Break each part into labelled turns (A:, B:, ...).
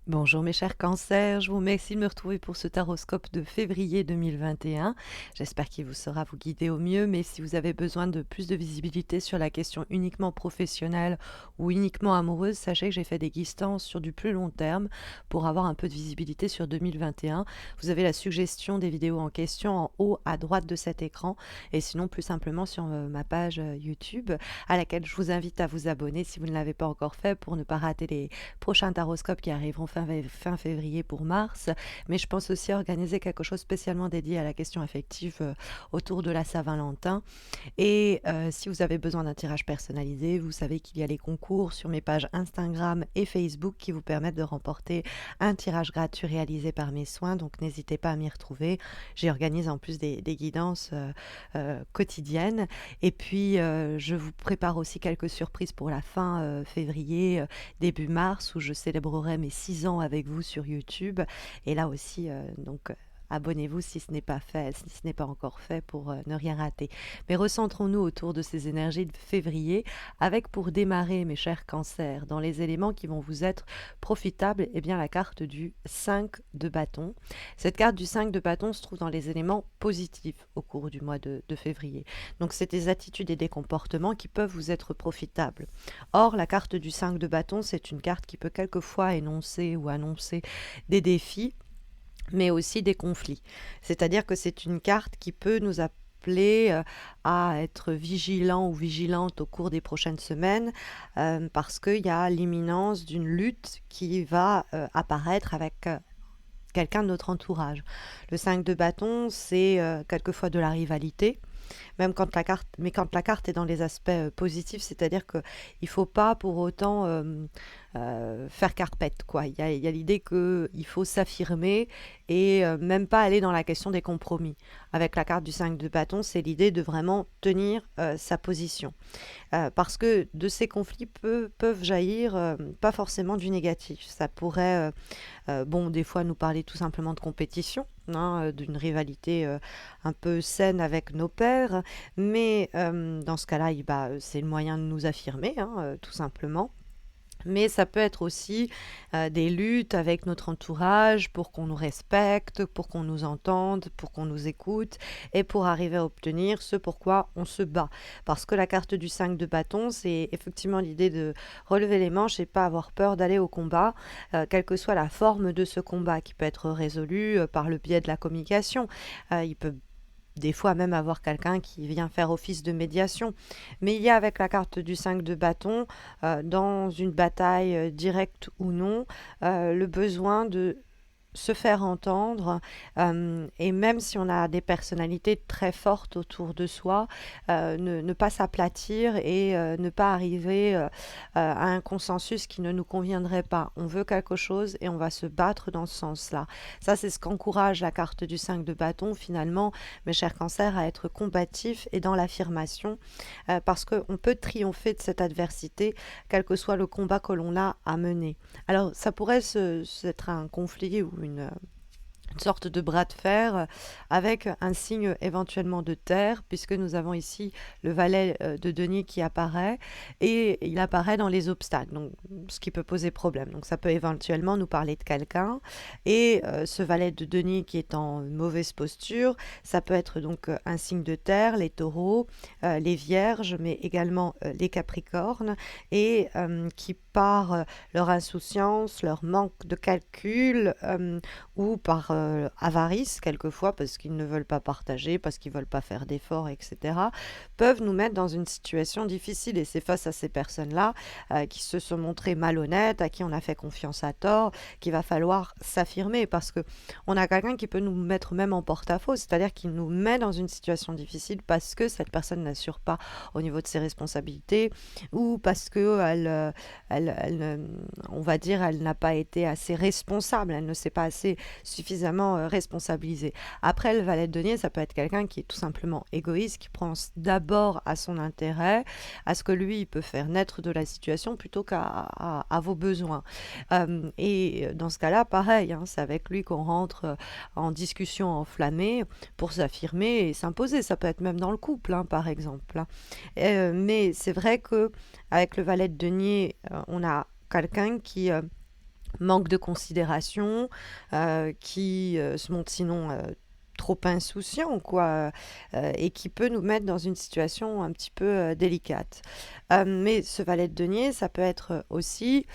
A: Bonjour mes chers cancers, je vous remercie de me retrouver pour ce taroscope de février 2021. J'espère qu'il vous saura vous guider au mieux, mais si vous avez besoin de plus de visibilité sur la question uniquement professionnelle ou uniquement amoureuse, sachez que j'ai fait des guistances sur du plus long terme pour avoir un peu de visibilité sur 2021. Vous avez la suggestion des vidéos en question en haut à droite de cet écran et sinon plus simplement sur ma page YouTube à laquelle je vous invite à vous abonner si vous ne l'avez pas encore fait pour ne pas rater les prochains taroscopes qui arriveront fin février pour mars, mais je pense aussi organiser quelque chose spécialement dédié à la question affective autour de la Saint-Valentin. Et si vous avez besoin d'un tirage personnalisé, vous savez qu'il y a les concours sur mes pages Instagram et Facebook qui vous permettent de remporter un tirage gratuit réalisé par mes soins, donc n'hésitez pas à m'y retrouver. J'y organise en plus des guidances quotidiennes. Et puis, je vous prépare aussi quelques surprises pour la fin février, début mars, où je célébrerai mes 6 ans avec vous sur YouTube. Et là aussi, abonnez-vous si ce n'est pas fait, si ce n'est pas encore fait pour ne rien rater. Mais recentrons-nous autour de ces énergies de février avec pour démarrer, mes chers cancers, dans les éléments qui vont vous être profitables, eh bien la carte du 5 de bâton. Cette carte du 5 de bâton se trouve dans les éléments positifs au cours du mois de février. Donc c'est des attitudes et des comportements qui peuvent vous être profitables. Or, la carte du 5 de bâton, c'est une carte qui peut quelquefois énoncer ou annoncer des défis, mais aussi des conflits. C'est-à-dire que c'est une carte qui peut nous appeler à être vigilant ou vigilante au cours des prochaines semaines parce qu'il y a l'imminence d'une lutte qui va apparaître avec quelqu'un de notre entourage. Le 5 de bâton, c'est quelquefois de la rivalité, même quand la carte est dans les aspects positifs, c'est-à-dire qu'il ne faut pas pour autant faire carpette, quoi. Il y a l'idée qu'il faut s'affirmer et même pas aller dans la question des compromis. Avec la carte du 5 de bâton, c'est l'idée de vraiment tenir sa position. Parce que de ces conflits peuvent jaillir pas forcément du négatif. Ça pourrait, des fois nous parler tout simplement de compétition, hein, d'une rivalité un peu saine avec nos pairs, mais dans ce cas-là, c'est le moyen de nous affirmer, hein, tout simplement. Mais ça peut être aussi des luttes avec notre entourage pour qu'on nous respecte, pour qu'on nous entende, pour qu'on nous écoute et pour arriver à obtenir ce pourquoi on se bat. Parce que la carte du 5 de bâton, c'est effectivement l'idée de relever les manches et pas avoir peur d'aller au combat, quelle que soit la forme de ce combat qui peut être résolu par le biais de la communication. Il peut des fois même avoir quelqu'un qui vient faire office de médiation. Mais il y a avec la carte du 5 de bâton, dans une bataille directe ou non, le besoin de se faire entendre et même si on a des personnalités très fortes autour de soi, ne pas s'aplatir et ne pas arriver à un consensus qui ne nous conviendrait pas. On veut quelque chose et on va se battre dans ce sens-là. Ça, c'est ce qu'encourage la carte du 5 de bâton finalement, mes chers cancers, à être combatif et dans l'affirmation parce qu'on peut triompher de cette adversité, quel que soit le combat que l'on a à mener. Alors, ça pourrait être un conflit ou une sorte de bras de fer avec un signe éventuellement de terre, puisque nous avons ici le valet de denier qui apparaît, et il apparaît dans les obstacles, donc, ce qui peut poser problème. Donc ça peut éventuellement nous parler de quelqu'un, et ce valet de denier qui est en mauvaise posture, ça peut être donc un signe de terre, les taureaux, les vierges, mais également les capricornes, et qui par leur insouciance, leur manque de calcul, ou par avarice quelquefois parce qu'ils ne veulent pas partager, parce qu'ils ne veulent pas faire d'efforts, etc., peuvent nous mettre dans une situation difficile. Et c'est face à ces personnes-là qui se sont montrées malhonnêtes, à qui on a fait confiance à tort, qu'il va falloir s'affirmer parce que on a quelqu'un qui peut nous mettre même en porte-à-faux, c'est-à-dire qu'il nous met dans une situation difficile parce que cette personne n'assure pas au niveau de ses responsabilités ou parce que on va dire, elle n'a pas été assez responsable, elle ne s'est pas assez suffisamment responsabilisée. Après, le valet de denier, ça peut être quelqu'un qui est tout simplement égoïste, qui pense d'abord à son intérêt, à ce que lui, il peut faire naître de la situation plutôt qu'à vos besoins. Et dans ce cas-là, pareil, hein, c'est avec lui qu'on rentre en discussion enflammée pour s'affirmer et s'imposer. Ça peut être même dans le couple, hein, par exemple. Mais c'est vrai que avec le valet de denier, on a quelqu'un qui manque de considération, qui se montre sinon trop insouciant, quoi, et qui peut nous mettre dans une situation un petit peu délicate. Mais ce valet de denier, ça peut être aussi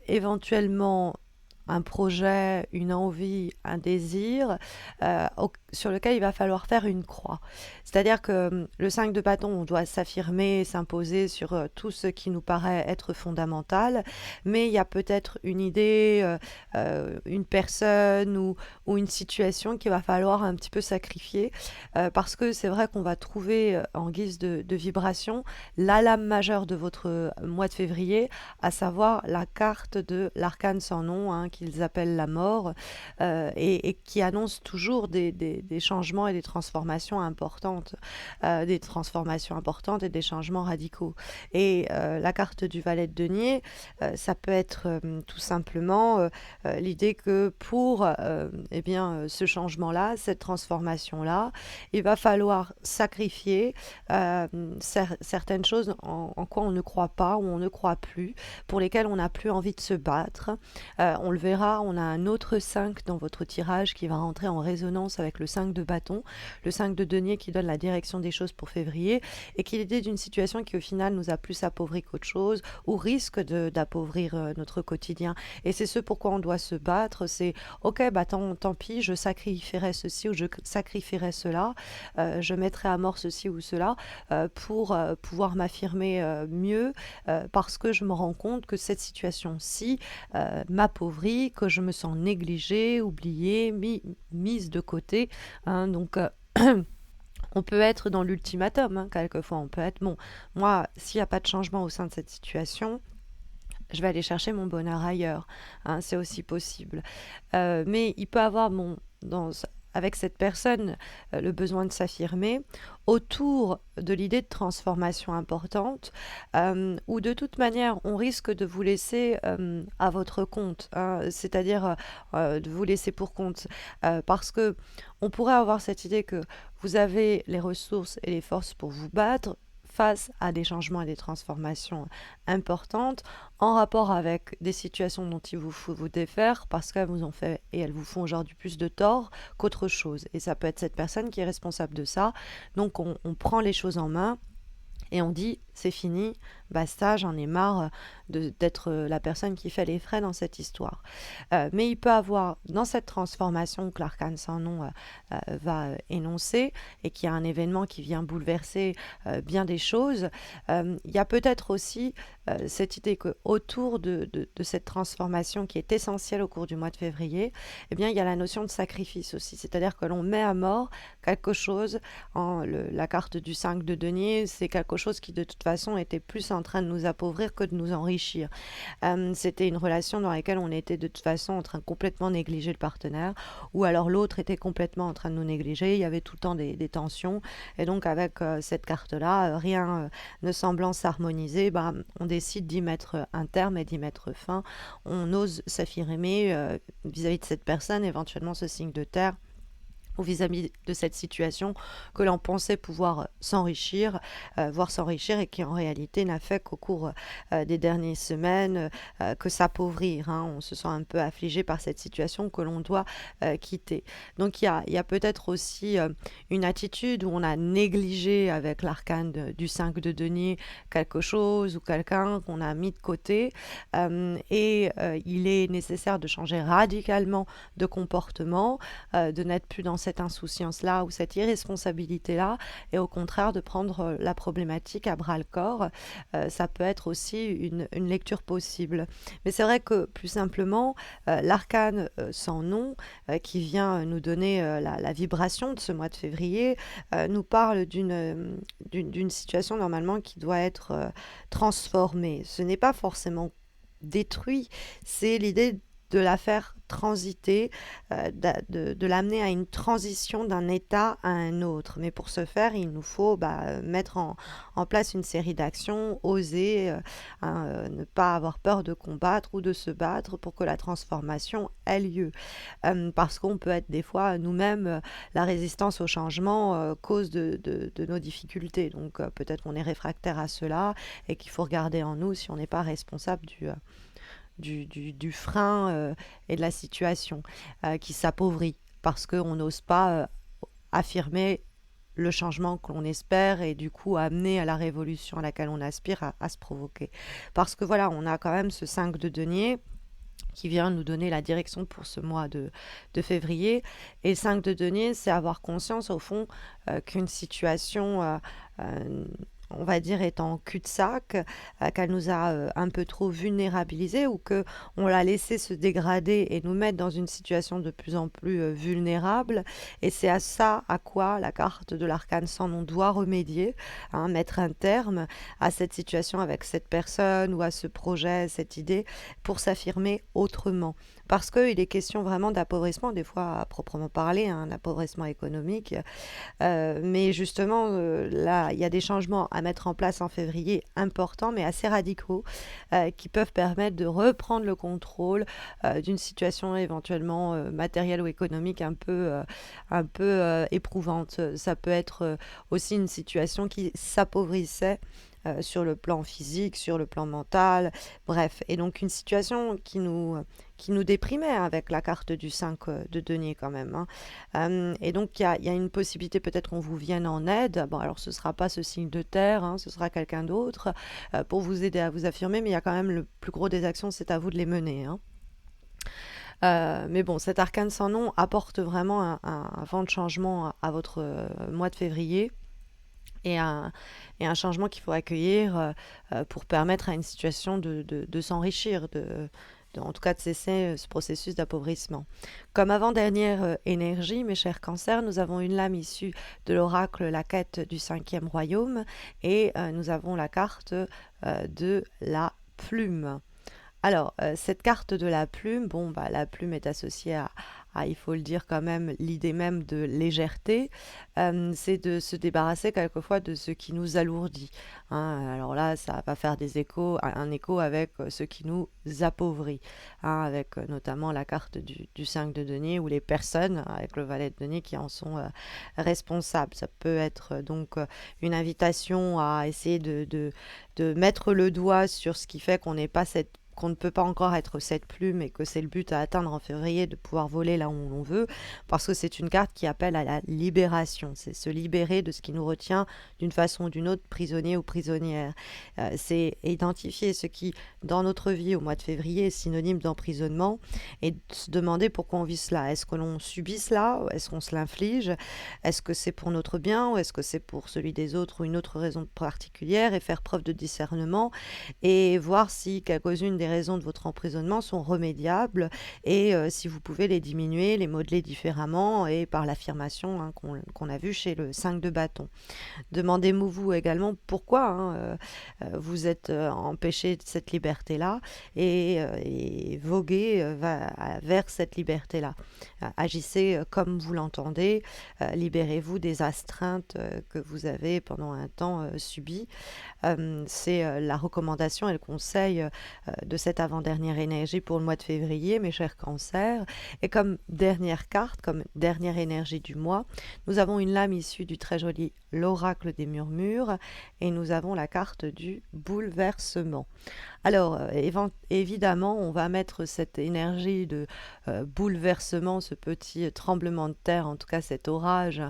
A: éventuellement un projet, une envie, un désir sur lequel il va falloir faire une croix. C'est-à-dire que le 5 de bâton, on doit s'affirmer, s'imposer sur tout ce qui nous paraît être fondamental, mais il y a peut-être une idée, une personne ou une situation qu'il va falloir un petit peu sacrifier, parce que c'est vrai qu'on va trouver en guise de vibration la lame majeure de votre mois de février, à savoir la carte de l'arcane sans nom, hein, qu'ils appellent la mort, et qui annonce toujours des changements et des transformations importantes et des changements radicaux. Et la carte du valet de denier, ça peut être tout simplement l'idée que pour eh bien, ce changement-là, cette transformation-là, il va falloir sacrifier certaines choses en quoi on ne croit pas ou on ne croit plus, pour lesquelles on n'a plus envie de se battre. On le verra, on a un autre 5 dans votre tirage qui va rentrer en résonance avec le 5 de bâton, le 5 de denier qui donne la direction des choses pour février et qui est l'idée d'une situation qui au final nous a plus appauvri qu'autre chose ou risque d'appauvrir notre quotidien. Et c'est ce pourquoi on doit se battre, c'est ok, bah tant pis, je sacrifierai ceci ou je sacrifierai cela, je mettrai à mort ceci ou cela pour pouvoir m'affirmer mieux parce que je me rends compte que cette situation-ci m'appauvrit, que je me sens négligée, oubliée, mise de côté. Hein, donc, on peut être dans l'ultimatum, hein, quelquefois. On peut être, bon, moi, s'il n'y a pas de changement au sein de cette situation, je vais aller chercher mon bonheur ailleurs. Hein, c'est aussi possible. Mais il peut avoir, bon, avec cette personne, le besoin de s'affirmer autour de l'idée de transformation importante, où de toute manière, on risque de vous laisser à votre compte, hein, c'est-à-dire de vous laisser pour compte, parce que on pourrait avoir cette idée que vous avez les ressources et les forces pour vous battre face à des changements et des transformations importantes en rapport avec des situations dont il vous faut vous défaire parce qu'elles vous ont fait et elles vous font aujourd'hui plus de tort qu'autre chose. Et ça peut être cette personne qui est responsable de ça. Donc on prend les choses en main et on dit c'est fini, basta, j'en ai marre d'être la personne qui fait les frais dans cette histoire. Mais il peut avoir, dans cette transformation que l'arcane sans nom va énoncer, et qu'il y a un événement qui vient bouleverser bien des choses, il y a peut-être aussi cette idée qu'autour de cette transformation qui est essentielle au cours du mois de février, eh bien, il y a la notion de sacrifice aussi, c'est-à-dire que l'on met à mort quelque chose. La carte du 5 de denier, c'est quelque chose qui de toute façon était plus en train de nous appauvrir que de nous enrichir. C'était une relation dans laquelle on était de toute façon en train de complètement négliger le partenaire, ou alors l'autre était complètement en train de nous négliger, il y avait tout le temps des tensions, et donc avec cette carte-là, rien ne semblant s'harmoniser, on décide d'y mettre un terme et d'y mettre fin. On ose s'affirmer vis-à-vis de cette personne, éventuellement ce signe de terre, ou vis-à-vis de cette situation que l'on pensait pouvoir s'enrichir, voire s'enrichir et qui en réalité n'a fait qu'au cours des dernières semaines que s'appauvrir. Hein. On se sent un peu affligé par cette situation que l'on doit quitter. Donc il y a peut-être aussi une attitude où on a négligé avec l'arcane du 5 de denier quelque chose ou quelqu'un qu'on a mis de côté et il est nécessaire de changer radicalement de comportement, de n'être plus dans cette insouciance-là ou cette irresponsabilité-là, et au contraire de prendre la problématique à bras-le-corps. Ça peut être aussi une lecture possible. Mais c'est vrai que plus simplement, l'arcane sans nom, qui vient nous donner la vibration de ce mois de février, nous parle d'une situation normalement qui doit être transformée. Ce n'est pas forcément détruit, c'est l'idée de la faire transiter, de l'amener à une transition d'un état à un autre. Mais pour ce faire, il nous faut mettre en place une série d'actions, oser, ne pas avoir peur de combattre ou de se battre pour que la transformation ait lieu. Parce qu'on peut être des fois nous-mêmes la résistance au changement cause de nos difficultés. Donc peut-être qu'on est réfractaire à cela et qu'il faut regarder en nous si on n'est pas responsable du frein et de la situation qui s'appauvrit parce qu'on n'ose pas affirmer le changement que l'on espère et du coup amener à la révolution à laquelle on aspire à se provoquer. Parce que voilà, on a quand même ce 5 de denier qui vient nous donner la direction pour ce mois de février. Et le 5 de denier, c'est avoir conscience au fond qu'une situation euh, on va dire, est en cul-de-sac, qu'elle nous a un peu trop vulnérabilisés ou que on l'a laissé se dégrader et nous mettre dans une situation de plus en plus vulnérable. Et c'est à ça à quoi la carte de l'arcane sans nom doit remédier, hein, mettre un terme à cette situation avec cette personne ou à ce projet, cette idée, pour s'affirmer autrement. Parce qu'il est question vraiment d'appauvrissement, des fois à proprement parler, hein, un appauvrissement économique, mais justement, là, il y a des changements à mettre en place en février importants, mais assez radicaux, qui peuvent permettre de reprendre le contrôle d'une situation éventuellement matérielle ou économique un peu éprouvante. Ça peut être aussi une situation qui s'appauvrissait sur le plan physique, sur le plan mental, bref. Et donc une situation qui nous déprimait hein, avec la carte du 5 de denier quand même. Hein. Et donc il y a une possibilité peut-être qu'on vous vienne en aide. Bon alors ce ne sera pas ce signe de terre, hein, ce sera quelqu'un d'autre pour vous aider à vous affirmer, mais il y a quand même le plus gros des actions, c'est à vous de les mener. Hein. Mais bon, cet arcane sans nom apporte vraiment un vent de changement à votre mois de février et et un changement qu'il faut accueillir pour permettre à une situation de s'enrichir, en tout cas de cesser ce processus d'appauvrissement. Comme avant-dernière énergie, mes chers cancers, nous avons une lame issue de l'oracle La quête du cinquième royaume et nous avons la carte de la plume. Alors, cette carte de la plume, bon, bah, la plume est associée il faut le dire quand même, l'idée même de légèreté, c'est de se débarrasser quelquefois de ce qui nous alourdit. Hein. Alors là, ça va faire un écho avec ce qui nous appauvrit, hein, avec notamment la carte du 5 de denier ou les personnes avec le valet de denier qui en sont responsables. Ça peut être donc une invitation à essayer de mettre le doigt sur ce qui fait qu'on ne peut pas encore être cette plume et que c'est le but à atteindre en février de pouvoir voler là où l'on veut, parce que c'est une carte qui appelle à la libération, c'est se libérer de ce qui nous retient d'une façon ou d'une autre, prisonnier ou prisonnière. C'est identifier ce qui, dans notre vie au mois de février, est synonyme d'emprisonnement et se demander pourquoi on vit cela. Est-ce que l'on subit cela? Est-ce qu'on se l'inflige? Est-ce que c'est pour notre bien ou est-ce que c'est pour celui des autres ou une autre raison particulière? Et faire preuve de discernement et voir si quelques-unes des raisons de votre emprisonnement sont remédiables et si vous pouvez les diminuer, les modeler différemment et par l'affirmation hein, qu'on a vu chez le 5 de bâton. Demandez-vous également pourquoi hein, vous êtes empêché de cette liberté-là et voguez vers cette liberté-là. Agissez comme vous l'entendez, libérez-vous des astreintes que vous avez pendant un temps subies. C'est la recommandation et le conseil de cette avant-dernière énergie pour le mois de février, mes chers cancers. Et comme dernière carte, comme dernière énergie du mois, nous avons une lame issue du très joli l'oracle des murmures et nous avons la carte du bouleversement. Alors, évidemment, on va mettre cette énergie de bouleversement, ce petit tremblement de terre, en tout cas cet orage,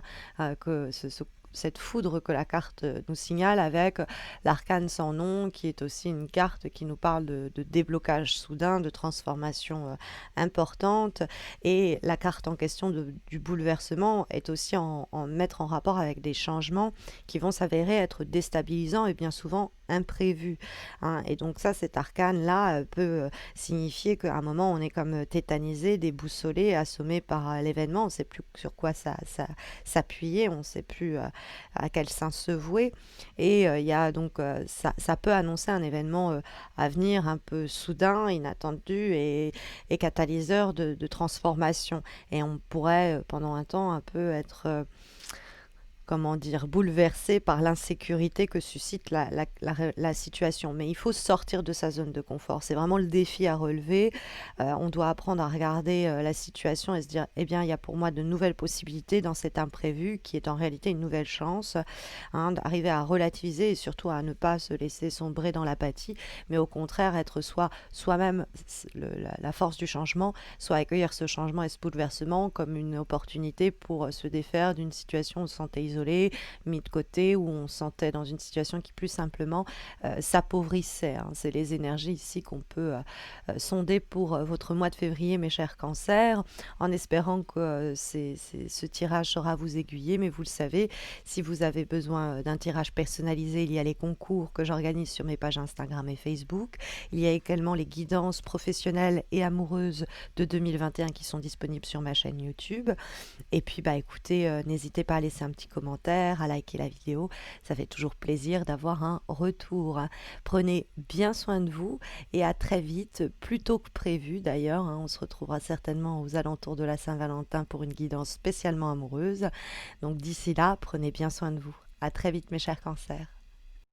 A: cette foudre que la carte nous signale avec l'arcane sans nom, qui est aussi une carte qui nous parle de déblocage soudain, de transformation importante. Et la carte en question du bouleversement est aussi mettre en rapport avec des changements qui vont s'avérer être déstabilisants et bien souvent imprévus. Hein. Et donc ça, cet arcane-là peut signifier qu'à un moment, on est comme tétanisé, déboussolé, assommé par l'événement. On ne sait plus sur quoi s'appuyer, on ne sait plus à quel sens se vouer. Et il y a donc ça peut annoncer un événement à venir un peu soudain, inattendu et catalyseur de transformation. Et on pourrait pendant un temps un peu être comment dire, bouleversé par l'insécurité que suscite la situation. Mais il faut sortir de sa zone de confort. C'est vraiment le défi à relever. On doit apprendre à regarder la situation et se dire, eh bien, il y a pour moi de nouvelles possibilités dans cet imprévu qui est en réalité une nouvelle chance. Hein, d'arriver à relativiser et surtout à ne pas se laisser sombrer dans l'apathie, mais au contraire être soi-même la force du changement, soit accueillir ce changement et ce bouleversement comme une opportunité pour se défaire d'une situation où on se sentait isolé, mis de côté, où on se sentait dans une situation qui plus simplement s'appauvrissait. Hein. C'est les énergies ici qu'on peut sonder pour votre mois de février, mes chers cancers, en espérant que ce tirage saura vous aiguiller, mais vous le savez, si vous avez besoin d'un tirage personnalisé, il y a les concours que j'organise sur mes pages Instagram et Facebook. Il y a également les guidances professionnelles et amoureuses de 2021 qui sont disponibles sur ma chaîne YouTube. Et puis, bah, écoutez, n'hésitez pas à laisser un petit commentaire, à liker la vidéo. Ça fait toujours plaisir d'avoir un retour. Prenez bien soin de vous et à très vite, plus tôt que prévu d'ailleurs. Hein. On se retrouvera certainement aux alentours de la Saint-Valentin pour une guidance spécialement amoureuse. Donc d'ici là, prenez bien soin de vous. À très vite mes chers cancers.